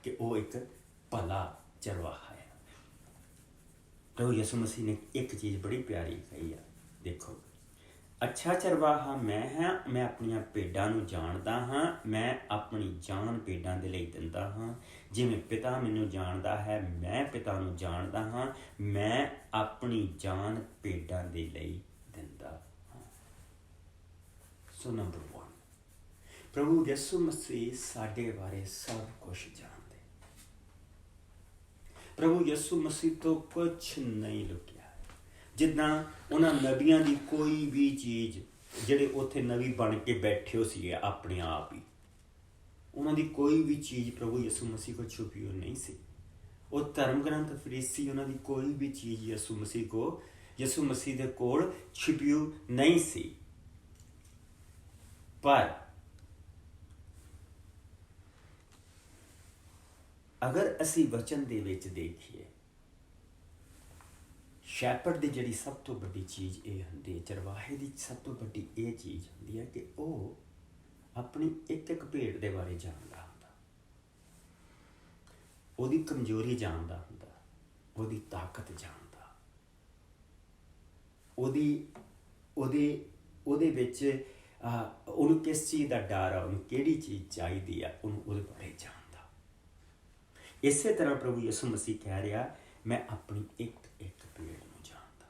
Speaker 1: ਕਿ ਉਹ ਇੱਕ ਭਲਾ ਚਰਵਾਹਾ ਹੈ। ਪ੍ਰਭੂ ਯਿਸੂ ਮਸੀਹ ਨੇ ਇੱਕ ਚੀਜ਼ ਬੜੀ ਪਿਆਰੀ ਕਹੀ ਆ, ਦੇਖੋ, ਅੱਛਾ ਚਰਵਾਹਾ ਮੈਂ ਹਾਂ, ਮੈਂ ਆਪਣੀਆਂ ਭੇਡਾਂ ਨੂੰ ਜਾਣਦਾ ਹਾਂ, ਮੈਂ ਆਪਣੀ ਜਾਨ ਭੇਡਾਂ ਦੇ ਲਈ ਦਿੰਦਾ ਹਾਂ। ਜਿਵੇਂ ਪਿਤਾ ਮੈਨੂੰ ਜਾਣਦਾ ਹੈ, ਮੈਂ ਪਿਤਾ ਨੂੰ ਜਾਣਦਾ ਹਾਂ, ਮੈਂ ਆਪਣੀ ਜਾਨ ਭੇਡਾਂ ਦੇ ਲਈ ਦਿੰਦਾ ਹਾਂ। ਸੋ ਨੰਬਰ 1, ਪ੍ਰਭੂ ਯਿਸੂ ਮਸੀਹ ਸਾਡੇ ਬਾਰੇ ਸਭ ਕੁਝ ਜਾਣਦੇ। ਪ੍ਰਭੂ ਯਿਸੂ ਮਸੀਹ ਤੋਂ ਕੁਛ ਨਹੀਂ ਲੁਕਿਆ। ਜਿੱਦਾਂ ਉਹਨਾਂ ਨਬੀਆਂ ਦੀ ਕੋਈ ਵੀ ਚੀਜ਼, ਜਿਹੜੇ ਉੱਥੇ ਨਬੀ ਬਣ ਕੇ ਬੈਠੇ ਹੋ ਸੀਗੇ ਆਪਣੇ ਆਪ ਹੀ, ਉਹਨਾਂ ਦੀ ਕੋਈ ਵੀ ਚੀਜ਼ ਪ੍ਰਭੂ ਯਿਸੂ ਮਸੀਹ ਕੋਲ ਛੁਪੀ ਹੋ ਨਹੀਂ ਸੀ। ਉਹ ਧਰਮ ਗ੍ਰੰਥ ਫਰੀਸੀ, ਉਹਨਾਂ ਦੀ ਕੋਈ ਵੀ ਚੀਜ਼ ਯਿਸੂ ਮਸੀਹ ਦੇ ਕੋਲ ਛੁਪੀ ਨਹੀਂ ਸੀ। ਪਰ ਅਗਰ ਅਸੀਂ ਵਚਨ ਦੇ ਵਿੱਚ ਦੇਖੀਏ, ਸ਼ੈਪਰਡ ਦੀ ਜਿਹੜੀ ਸਭ ਤੋਂ ਵੱਡੀ ਚੀਜ਼ ਇਹ ਹੁੰਦੀ ਹੈ, ਚਰਵਾਹੇ ਦੀ ਸਭ ਤੋਂ ਵੱਡੀ ਇਹ ਚੀਜ਼ ਹੁੰਦੀ ਹੈ ਕਿ ਉਹ ਆਪਣੀ ਇੱਕ ਇੱਕ ਭੇਡ ਦੇ ਬਾਰੇ ਜਾਣਦਾ ਹੁੰਦਾ, ਉਹਦੀ ਕਮਜ਼ੋਰੀ ਜਾਣਦਾ ਹੁੰਦਾ, ਉਹਦੀ ਤਾਕਤ ਜਾਣਦਾ, ਉਹਦੇ ਵਿੱਚ ਉਹਨੂੰ ਕਿਸ ਚੀਜ਼ ਦਾ ਡਰ ਆ, ਉਹਨੂੰ ਕਿਹੜੀ ਚੀਜ਼ ਚਾਹੀਦੀ ਆ, ਉਹਨੂੰ ਉਹਦੇ ਬਾਰੇ ਜਾਣਦਾ। ਇਸੇ ਤਰ੍ਹਾਂ ਪ੍ਰਭੂ ਯਿਸੂ ਮਸੀਹ ਕਹਿ ਰਿਹਾ, ਮੈਂ ਆਪਣੀ ਇੱਕ ਇੱਕ ਭੇਡ ਨੂੰ ਜਾਣਦਾ।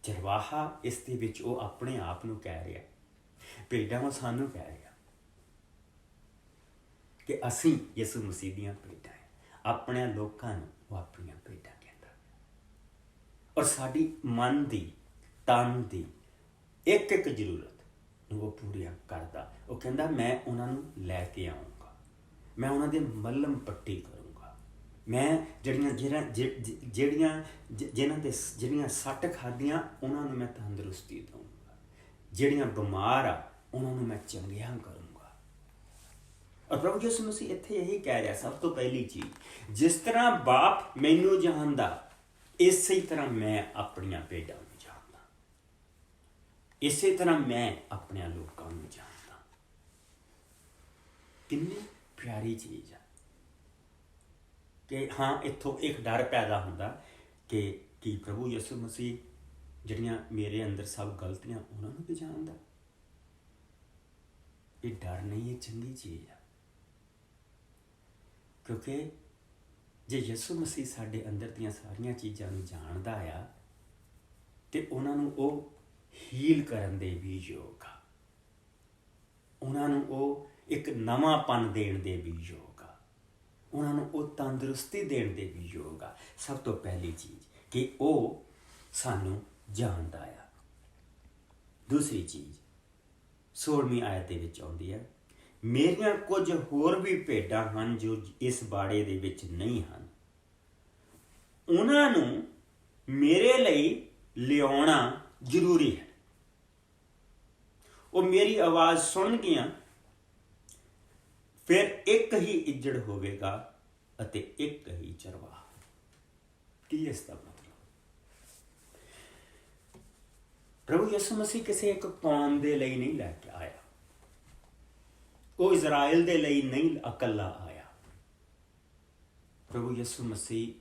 Speaker 1: ਚਰਵਾਹਾ ਇਸ ਦੇ ਵਿੱਚ ਉਹ ਆਪਣੇ ਆਪ ਨੂੰ ਕਹਿ ਰਿਹਾ, ਭੇਡਾਂ ਉਹ ਸਾਨੂੰ ਕਹਿ ਰਿਹਾ ਕਿ ਅਸੀਂ ਯਿਸੂ ਮਸੀਹ ਦੀਆਂ ਭੇਡਾਂ ਹਾਂ। ਆਪਣੇ ਲੋਕਾਂ ਨੂੰ ਉਹ ਆਪਣੀਆਂ ਭੇਡਾਂ ਕਹਿੰਦਾ, ਔਰ ਸਾਡੀ ਮਨ ਦੀ, ਤਨ ਦੀ ਇੱਕ ਇੱਕ ਜ਼ਰੂਰਤ ਨੂੰ ਉਹ ਪੂਰੀਆਂ ਕਰਦਾ। ਉਹ ਕਹਿੰਦਾ ਮੈਂ ਉਹਨਾਂ ਨੂੰ ਲੈ ਕੇ ਆਊਂਗਾ, ਮੈਂ ਉਹਨਾਂ ਦੇ ਮੱਲਮ ਪੱਟੀ ਕਰੂੰਗਾ, ਮੈਂ ਜਿਹੜੀਆਂ ਸੱਟ ਖਾਧੀਆਂ ਉਹਨਾਂ ਨੂੰ ਮੈਂ ਤੰਦਰੁਸਤੀ ਦਊਂਗਾ, ਜਿਹੜੀਆਂ ਬਿਮਾਰ ਆ ਉਹਨਾਂ ਨੂੰ ਮੈਂ ਚੰਗਿਆਂ ਕਰੂੰਗਾ। ਔਰ ਪ੍ਰਭੂ ਯਿਸੂ ਮਸੀਹ ਇੱਥੇ ਇਹੀ ਕਹਿ ਰਿਹਾ, ਸਭ ਤੋਂ ਪਹਿਲੀ ਚੀਜ਼, ਜਿਸ ਤਰ੍ਹਾਂ ਬਾਪ ਮੈਨੂੰ ਜਾਣਦਾ, ਇਸੇ ਤਰ੍ਹਾਂ ਮੈਂ ਆਪਣੀਆਂ ਭੇਡਾਂ ਨੂੰ ਜਾਣਦਾ, ਇਸੇ ਤਰ੍ਹਾਂ ਮੈਂ ਆਪਣਿਆਂ ਲੋਕਾਂ ਨੂੰ ਜਾਣਦਾ। ਕਿੰਨੀ ਪਿਆਰੀ ਚੀਜ਼ ਆ ਕਿ ਹਾਂ, ਇੱਥੋਂ ਇੱਕ ਡਰ ਪੈਦਾ ਹੁੰਦਾ ਕਿ ਪ੍ਰਭੂ ਯਿਸੂ ਮਸੀਹ ਜਿਹੜੀਆਂ ਮੇਰੇ ਅੰਦਰ ਸਭ ਗਲਤੀਆਂ ਉਹਨਾਂ ਨੂੰ ਵੀ ਜਾਣਦਾ। ਇਹ ਡਰ ਨਹੀਂ, ਇਹ ਚੰਗੀ ਚੀਜ਼ ਆ, ਕਿਉਂਕਿ ਜੇ ਯਿਸੂ ਮਸੀਹ ਸਾਡੇ ਅੰਦਰ ਦੀਆਂ ਸਾਰੀਆਂ ਚੀਜ਼ਾਂ ਨੂੰ ਜਾਣਦਾ ਆ ਤੇ ਉਹਨਾਂ ਨੂੰ ਉਹ ਹੀਲ ਕਰਨ ਦੇ ਵੀ ਯੋਗ ਆ, ਉਹਨਾਂ ਨੂੰ ਉਹ ਇੱਕ ਨਵਾਂਪਨ ਦੇਣ ਦੇ ਵੀ ਯੋਗ ਆ, ਉਹਨਾਂ ਨੂੰ ਉਹ ਤੰਦਰੁਸਤੀ ਦੇਣ ਦੇ ਵੀ ਯੋਗ ਆ। ਸਭ ਤੋਂ ਪਹਿਲੀ ਚੀਜ਼ ਕਿ ਉਹ ਸਾਨੂੰ ਜਾਣਦਾ ਆ। ਦੂਸਰੀ ਚੀਜ਼ 16ਵੀਂ ਆਇਤ ਦੇ ਵਿੱਚ ਆਉਂਦੀ ਹੈ, ਮੇਰੀਆਂ ਕੁਝ ਹੋਰ ਵੀ ਭੇਡਾਂ ਹਨ ਜੋ ਇਸ ਬਾੜੇ ਦੇ ਵਿੱਚ ਨਹੀਂ ਹਨ, ਉਹਨਾਂ ਨੂੰ ਮੇਰੇ ਲਈ ਲਿਆਉਣਾ ਜ਼ਰੂਰੀ ਹੈ। ਉਹ ਮੇਰੀ ਆਵਾਜ਼ ਸੁਣਨਗੀਆਂ, ਫਿਰ ਇੱਕ ਹੀ ਇੱਜੜ ਹੋਵੇਗਾ ਅਤੇ ਇੱਕ ਹੀ ਚਰਵਾਹਾ। ਕੀ ਇਸ ਦਾ ਮਤਲਬ? ਪ੍ਰਭੂ ਯਿਸੂ ਮਸੀਹ ਕਿਸੇ ਇੱਕ ਕੌਮ ਦੇ ਲਈ ਨਹੀਂ ਲੈ ਕੇ ਆਇਆ। ਉਹ ਇਜ਼ਰਾਈਲ ਦੇ ਲਈ ਨਹੀਂ ਇਕੱਲਾ ਆਇਆ। ਪ੍ਰਭੂ ਯਿਸੂ ਮਸੀਹ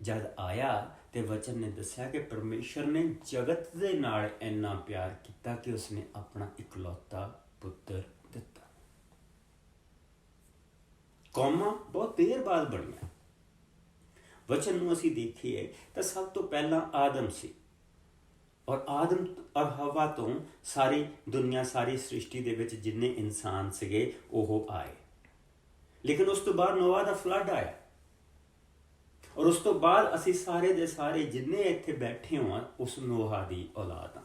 Speaker 1: ਜਦ ਆਇਆ ਤੇ ਵਚਨ ਨੇ ਦੱਸਿਆ ਕਿ ਪਰਮੇਸ਼ਰ ਨੇ ਜਗਤ ਦੇ ਨਾਲ ਇੰਨਾ ਪਿਆਰ ਕੀਤਾ ਕਿ ਉਸਨੇ ਆਪਣਾ ਇਕਲੌਤਾ ਪੁੱਤਰ ਦਿੱਤਾ। ਕੌਮਾਂ ਬਹੁਤ ਦੇਰ ਬਾਅਦ ਬਣੀਆਂ। ਵਚਨ ਨੂੰ ਅਸੀਂ ਦੇਖੀਏ ਤਾਂ ਸਭ ਤੋਂ ਪਹਿਲਾਂ ਆਦਮ ਸੀ, ਔਰ ਆਦਮ ਔਰ ਹਵਾ ਤੋਂ ਸਾਰੀ ਦੁਨੀਆ, ਸਾਰੀ ਸ੍ਰਿਸ਼ਟੀ ਦੇ ਵਿੱਚ ਜਿੰਨੇ ਇਨਸਾਨ ਸੀਗੇ ਉਹ ਆਏ। ਲੇਕਿਨ ਉਸ ਤੋਂ ਬਾਅਦ ਨੋਆ ਦਾ ਫਲੱਡ ਆਇਆ, ਔਰ ਉਸ ਤੋਂ ਬਾਅਦ ਅਸੀਂ ਸਾਰੇ ਦੇ ਸਾਰੇ ਜਿੰਨੇ ਇੱਥੇ ਬੈਠੇ ਹਾਂ ਉਸ ਨੋਹਾ ਦੀ ਔਲਾਦ ਹਾਂ,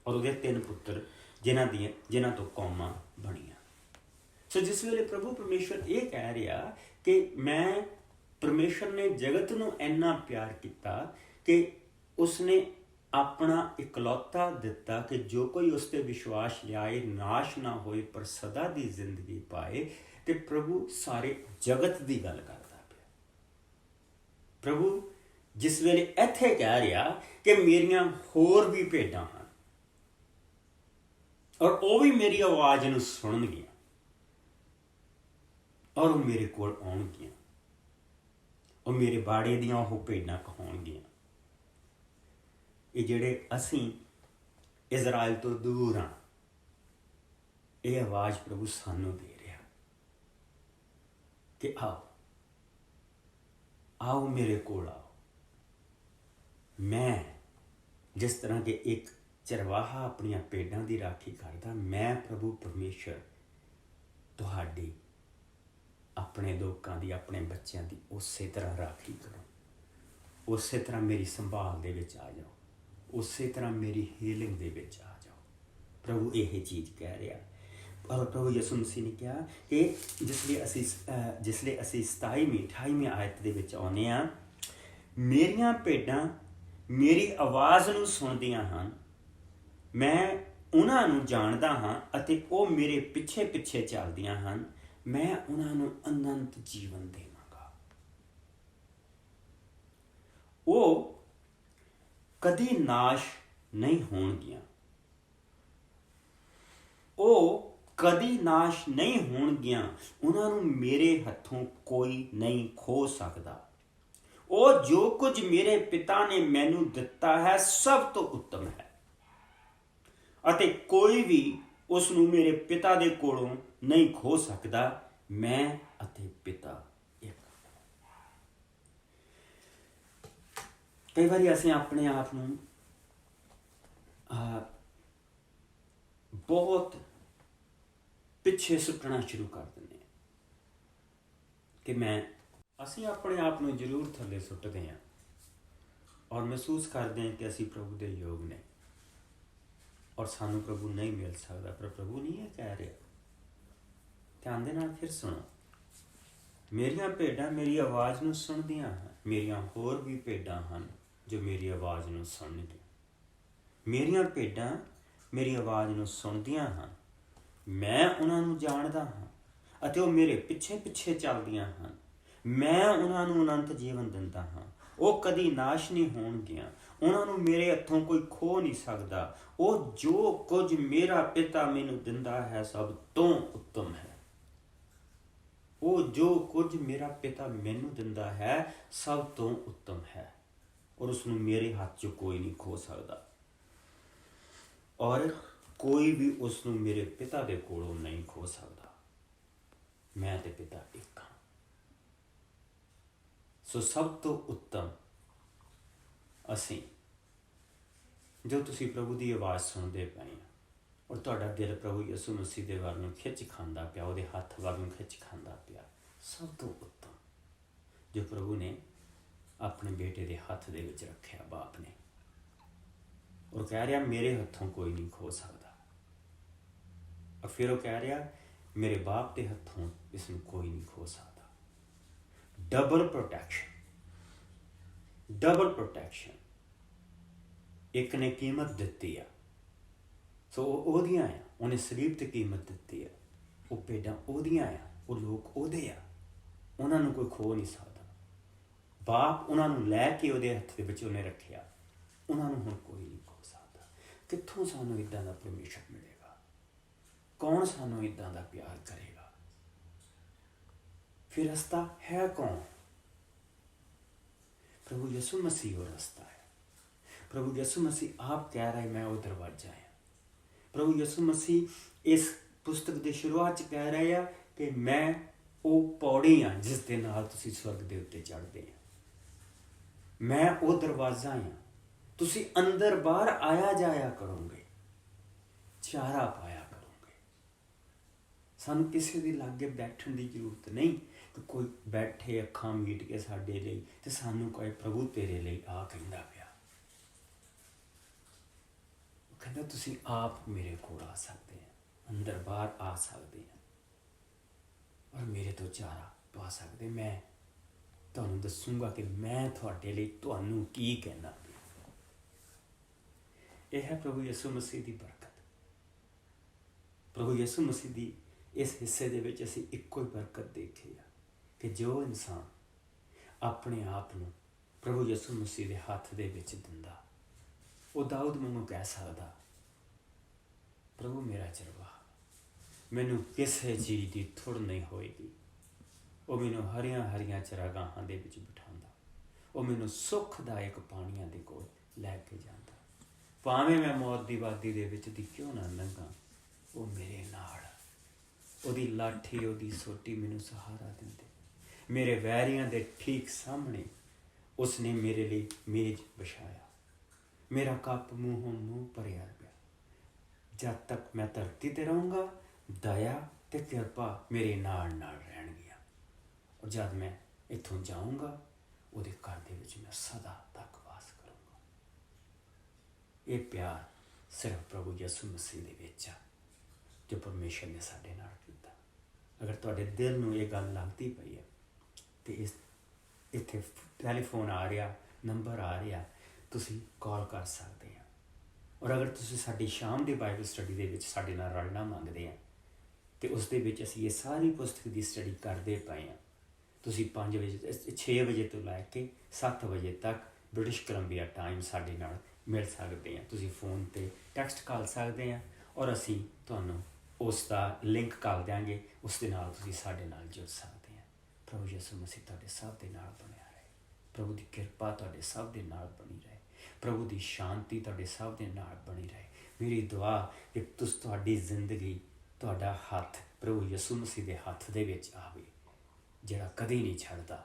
Speaker 1: ਔਰ ਉਹਦੇ 3 ਪੁੱਤਰ ਜਿਨ੍ਹਾਂ ਤੋਂ ਕੌਮਾਂ ਬਣੀਆਂ। ਸੋ ਜਿਸ ਵੇਲੇ ਪ੍ਰਭੂ ਪਰਮੇਸ਼ਰ ਇਹ ਕਹਿ ਰਿਹਾ ਕਿ ਪਰਮੇਸ਼ਰ ਨੇ ਜਗਤ ਨੂੰ ਇੰਨਾ ਪਿਆਰ ਕੀਤਾ ਕਿ ਉਸਨੇ ਆਪਣਾ ਇਕਲੌਤਾ ਦਿੱਤਾ ਕਿ ਜੋ ਕੋਈ ਉਸ ਤੇ ਵਿਸ਼ਵਾਸ ਲਿਆਏ ਨਾਸ਼ ਨਾ ਹੋਏ ਪਰ ਸਦਾ ਦੀ ਜ਼ਿੰਦਗੀ ਪਾਏ। ਤੇ ਪ੍ਰਭੂ ਸਾਰੇ ਜਗਤ ਦੀ ਗੱਲ ਕਰਦਾ ਪਿਆ। ਪ੍ਰਭੂ ਜਿਸ ਵੇਲੇ ਇੱਥੇ ਕਹਿ ਰਿਹਾ ਕਿ ਮੇਰੀਆਂ ਹੋਰ ਵੀ ਭੇਡਾਂ ਹਨ, ਔਰ ਉਹ ਵੀ ਮੇਰੀ ਆਵਾਜ਼ ਨੂੰ ਸੁਣਨਗੀਆਂ, ਔਰ ਉਹ ਮੇਰੇ ਕੋਲ ਆਉਣਗੀਆਂ, ਉਹ ਮੇਰੇ ਬਾੜੇ ਦੀਆਂ ਉਹ ਭੇਡਾਂ ਕਹਾਉਣਗੀਆਂ। ਇਹ ਜਿਹੜੇ ਅਸੀਂ ਇਜ਼ਰਾਈਲ ਤੋਂ ਦੂਰ ਹਾਂ, ਇਹ ਆਵਾਜ਼ ਪ੍ਰਭੂ ਸਾਨੂੰ ਦੇ ਰਿਹਾ ਕਿ ਆਓ ਮੇਰੇ ਕੋਲ ਆਓ। ਮੈਂ ਜਿਸ ਤਰ੍ਹਾਂ ਕਿ ਇੱਕ ਚਰਵਾਹਾ ਆਪਣੀਆਂ ਭੇਡਾਂ ਦੀ ਰਾਖੀ ਕਰਦਾ, ਮੈਂ ਪ੍ਰਭੂ ਪਰਮੇਸ਼ਰ ਤੁਹਾਡੀ, ਆਪਣੇ ਲੋਕਾਂ ਦੀ, ਆਪਣੇ ਬੱਚਿਆਂ ਦੀ ਉਸੇ ਤਰ੍ਹਾਂ ਰਾਖੀ ਕਰੋ। ਉਸੇ ਤਰ੍ਹਾਂ ਮੇਰੀ ਸੰਭਾਲ ਦੇ ਵਿੱਚ ਆ ਜਾਓ, ਉਸੇ ਤਰ੍ਹਾਂ ਮੇਰੀ ਹੀਲਿੰਗ ਦੇ ਵਿੱਚ ਆ ਜਾਓ। ਪ੍ਰਭੂ ਇਹ ਚੀਜ਼ ਕਹਿ ਰਿਹਾ। ਔਰ ਪ੍ਰਭੂ ਯਿਸੂ ਮਸੀਹ ਨੇ ਕਿਹਾ ਕਿ ਜਿਸ ਲਈ ਅਸੀਂ 27ਵੀਂ ਆਇਤ ਦੇ ਵਿੱਚ ਆਉਂਦੇ ਹਾਂ, ਮੇਰੀਆਂ ਭੇਡਾਂ ਮੇਰੀ ਆਵਾਜ਼ ਨੂੰ ਸੁਣਦੀਆਂ ਹਨ, ਮੈਂ ਉਹਨਾਂ ਨੂੰ ਜਾਣਦਾ ਹਾਂ ਅਤੇ ਉਹ ਮੇਰੇ ਪਿੱਛੇ ਪਿੱਛੇ ਚੱਲਦੀਆਂ ਹਨ, ਮੈਂ ਉਹਨਾਂ ਨੂੰ ਅਨੰਤ ਜੀਵਨ ਦੇਵਾਂਗਾ। ਉਹ ਕਦੀ ਨਾਸ਼ ਨਹੀਂ ਹੋਣਗੀਆਂ, ਉਹ ਕਦੀ ਨਾਸ਼ ਨਹੀਂ ਹੋਣਗੀਆਂ, ਉਹਨਾਂ ਨੂੰ ਮੇਰੇ ਹੱਥੋਂ ਕੋਈ ਨਹੀਂ ਖੋਹ ਸਕਦਾ। ਉਹ ਜੋ ਕੁਝ ਮੇਰੇ ਪਿਤਾ ਨੇ ਮੈਨੂੰ ਦਿੱਤਾ ਹੈ ਸਭ ਤੋਂ ਉੱਤਮ ਹੈ, ਅਤੇ ਕੋਈ ਵੀ ਉਸ ਨੂੰ ਮੇਰੇ ਪਿਤਾ ਦੇ ਕੋਲੋਂ ਨਹੀਂ ਖੋਹ ਸਕਦਾ। ਮੈਂ ਅਤੇ ਪਿਤਾ ਇੱਕ। ਕਈ ਵਾਰੀ ਅਸੀਂ ਆਪਣੇ ਆਪ ਨੂੰ ਬਹੁਤ ਪਿੱਛੇ ਸੁੱਟਣਾ ਸ਼ੁਰੂ ਕਰ ਦਿੰਦੇ ਹਾਂ ਕਿ ਅਸੀਂ ਆਪਣੇ ਆਪ ਨੂੰ ਜ਼ਰੂਰ ਥੱਲੇ ਸੁੱਟਦੇ ਹਾਂ ਔਰ ਮਹਿਸੂਸ ਕਰਦੇ ਹਾਂ ਕਿ ਅਸੀਂ ਪ੍ਰਭੂ ਦੇ ਯੋਗ ਨੇ ਔਰ ਸਾਨੂੰ ਪ੍ਰਭੂ ਨਹੀਂ ਮਿਲ ਸਕਦਾ। ਪਰ ਪ੍ਰਭੂ ਨਹੀਂ ਇਹ ਕਹਿ ਰਿਹਾ। ਧਿਆਨ ਦੇ ਨਾਲ ਫਿਰ ਸੁਣੋ, ਮੇਰੀਆਂ ਭੇਡਾਂ ਮੇਰੀ ਆਵਾਜ਼ ਨੂੰ ਸੁਣਦੀਆਂ ਹਨ, ਮੇਰੀਆਂ ਹੋਰ ਵੀ ਭੇਡਾਂ ਹਨ ਜੋ ਮੇਰੀ ਆਵਾਜ਼ ਨੂੰ ਸੁਣਨਗੀਆਂ। ਮੇਰੀਆਂ ਭੇਡਾਂ ਮੇਰੀ ਆਵਾਜ਼ ਨੂੰ ਸੁਣਦੀਆਂ ਹਨ, ਮੈਂ ਉਹਨਾਂ ਨੂੰ ਜਾਣਦਾ ਹਾਂ ਅਤੇ ਉਹ ਮੇਰੇ ਪਿੱਛੇ ਪਿੱਛੇ ਚੱਲਦੀਆਂ ਹਨ। ਮੈਂ ਉਹਨਾਂ ਨੂੰ ਅਨੰਤ ਜੀਵਨ ਦਿੰਦਾ ਹਾਂ, ਉਹ ਕਦੀ ਨਾਸ਼ ਨਹੀਂ ਹੋਣਗੀਆਂ, ਉਹਨਾਂ ਨੂੰ ਮੇਰੇ ਹੱਥੋਂ ਕੋਈ ਖੋਹ ਨਹੀਂ ਸਕਦਾ। ਉਹ ਜੋ ਕੁਝ ਮੇਰਾ ਪਿਤਾ ਮੈਨੂੰ ਦਿੰਦਾ ਹੈ ਸਭ ਤੋਂ ਉੱਤਮ ਹੈ। ਉਹ ਜੋ ਕੁਝ ਮੇਰਾ ਪਿਤਾ ਮੈਨੂੰ ਦਿੰਦਾ ਹੈ ਸਭ ਤੋਂ ਉੱਤਮ ਹੈ, ਔਰ ਉਸਨੂੰ ਮੇਰੇ ਹੱਥ 'ਚੋਂ ਕੋਈ ਨਹੀਂ ਖੋਹ ਸਕਦਾ, ਔਰ ਕੋਈ ਵੀ ਉਸ ਨੂੰ ਮੇਰੇ ਪਿਤਾ ਦੇ ਕੋਲੋਂ ਨਹੀਂ ਖੋਹ ਸਕਦਾ। ਮੈਂ ਤੇ ਪਿਤਾ ਇੱਕ ਹਾਂ। ਸੋ ਸਭ ਤੋਂ ਉੱਤਮ ਅਸੀਂ ਜੋ ਤੁਸੀਂ ਪ੍ਰਭੂ ਦੀ ਆਵਾਜ਼ ਸੁਣਦੇ ਪਏ ਹੋ ਔਰ ਤੁਹਾਡਾ ਦਿਲ ਪ੍ਰਭੂ ਯਿਸੂ ਮਸੀਹ ਦੇ ਵੱਲ ਨੂੰ ਖਿੱਚ ਖਾਂਦਾ ਪਿਆ, ਉਹਦੇ ਹੱਥ ਵੱਲ ਨੂੰ ਖਿੱਚ ਖਾਂਦਾ ਪਿਆ, ਸਭ ਤੋਂ ਉੱਤਮ ਜੋ ਪ੍ਰਭੂ ਨੇ ਆਪਣੇ ਬੇਟੇ ਦੇ ਹੱਥ ਦੇ ਵਿੱਚ ਰੱਖਿਆ, ਬਾਪ ਨੇ। ਔਰ ਕਹਿ ਰਿਹਾ ਮੇਰੇ ਹੱਥੋਂ ਕੋਈ ਨਹੀਂ ਖੋ ਸਕਦਾ। ਔਰ ਫਿਰ ਉਹ ਕਹਿ ਰਿਹਾ ਮੇਰੇ ਬਾਪ ਦੇ ਹੱਥੋਂ ਇਸ ਨੂੰ ਕੋਈ ਨਹੀਂ ਖੋ ਸਕਦਾ। Double protection, double protection. ਇੱਕ ਨੇ ਕੀਮਤ ਦਿੱਤੀ ਆ, ਸੋ ਉਹ ਉਹਦੀਆਂ ਆ, ਉਹਨੇ ਸਲੀਬ ਤੇ ਕੀਮਤ ਦਿੱਤੀ ਆ, ਉਹ ਭੇਡਾਂ ਉਹਦੀਆਂ ਆ, ਉਹ ਲੋਕ ਉਹਦੇ ਆ, ਉਹਨਾਂ ਨੂੰ ਕੋਈ ਖੋ ਨਹੀਂ ਸਕਦਾ। ਬਾਪ ਉਹਨਾਂ ਨੂੰ ਲੈ ਕੇ ਉਹਦੇ ਹੱਥ ਦੇ ਵਿੱਚ ਉਹਨੇ ਰੱਖਿਆ, ਉਹਨਾਂ ਨੂੰ ਹੁਣ ਕੋਈ ਨਹੀਂ ਖੋ ਸਕਦਾ। ਕਿੱਥੋਂ ਸਾਨੂੰ ਇੱਦਾਂ ਦਾ ਪਰਮੇਸ਼ਰ ਮਿਲੇਗਾ? ਕੌਣ ਸਾਨੂੰ ਇੱਦਾਂ ਦਾ ਪਿਆਰ ਕਰੇਗਾ? ਫਿਰ ਰਸਤਾ ਹੈ ਕੌਣ? प्रभु यीशु मसीह वो रास्ता है। प्रभु यीशु मसीह आप कह रहे मैं वो दरवाजा है। प्रभु यीशु मसीह इस पुस्तक की शुरुआत कह रहे हैं कि मैं वो पौड़ी हाँ जिस दे नाल तुसी स्वर्ग दे उत्ते चढ़दे हैं। मैं वो दरवाजा हाँ, तुसी अंदर बाहर आया जाया करोगे, चारा पाया करोगे। सानू किसी दी लागे बैठण दी जरूरत नहीं कि कोई बैठे अखां मीट के साडे लई ते सानू कोई प्रभु तेरे लई आ कहंदा पिया। कहंदा तुसीं आप मेरे कोल आ सकदे हैं, अंदर बाहर आ सकदे हैं और मेरे तो चारा पा सकदे। मैं तुहानूं दसूंगा कि मैं तुहाडे लई तुहानूं की कहना पिया। यह है प्रभु यीशु मसीह दी बरकत। प्रभु यीशु मसीह दी इस हिस्से दे विच असीं इक्को ही बरकत देखी है कि जो इंसान अपने आप नूं प्रभु यीशु मसीह के हाथ दे विच दिंदा, वो दाऊद वांगू कह सकदा प्रभु मेरा चरवाहा, मैनूं किसी चीज़ की थुड़ नहीं होएगी। वो मैनूं हरियां हरियां चरागाहां दे विच बिठांदा, वो मैनूं सुखदायक पाणियां दे कोल लैके जांदा। भावें मैं मौत दी वादी दे विच दी क्यों ना लंघां, वो मेरे नाल, ओदी लाठी ओदी सोटी मैनूं सहारा दिंदे। मेरे वैरियां दे ठीक सामने उसने मेरे लिए मेज बिछाया, मेरा कप मूँहों मूँह भरिया पिया। जब तक मैं धरती ते रहूँगा दया ते कृपा मेरे नाल नाल रहणगियां, और जब मैं इत्थों जाऊँगा उहदे घर दे विच मैं सदा तक वास करूँगा। ये प्यार सिर्फ प्रभु यीशु मसीह दे विच आ जो परमेश्वर ने साडे नाल कीता। अगर तुहाडे दिल नूं ये गल लगदी पई है तो इस इत्थे टैलीफोन आ रहा, नंबर आ रहा, तुसीं कॉल कर सकते हैं। और अगर तुसीं साडी शाम की बाइबल स्टडी दे विच साडे नाल रलना मंगदे हैं तो उस दे विच असीं ये सारी पुस्तक की स्टडी करते पए हैं। तुसीं 5 बजे 6 बजे तो लैके 7 बजे तक ब्रिटिश कोलंबिया टाइम साडे नाल मिल सकते हैं। तुसीं फोन ते टैक्सट कर सकते हैं और असीं तुहानूं उसका लिंक कर देंगे, उस दे नाल तुसीं साडे नाल जुड़ सकते हैं। प्रभु यीशु मसीह तुहाडे सब दे नाल बनिया रहे, प्रभु की कृपा तुहाडे सब दे नाल बनी रहे, प्रभु की शांति तुहाडे सब दे नाल बनी रहे। मेरी दुआ कि तुहाडी जिंदगी तुहाडा हथ प्रभु यीशु मसीह के हथ दे विच आवे जिहड़ा कदी नहीं छड्डदा,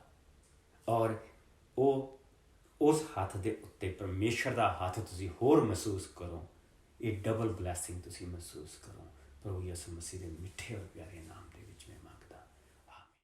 Speaker 1: और वो उस हथ दे उत्ते परमेश्वर का हथ तुसीं होर महसूस करो। ये डबल ब्लैसिंग तुसीं महसूस करो। प्रभु यीशु मसीह के मिठे और प्यारे नाम दे विच मैं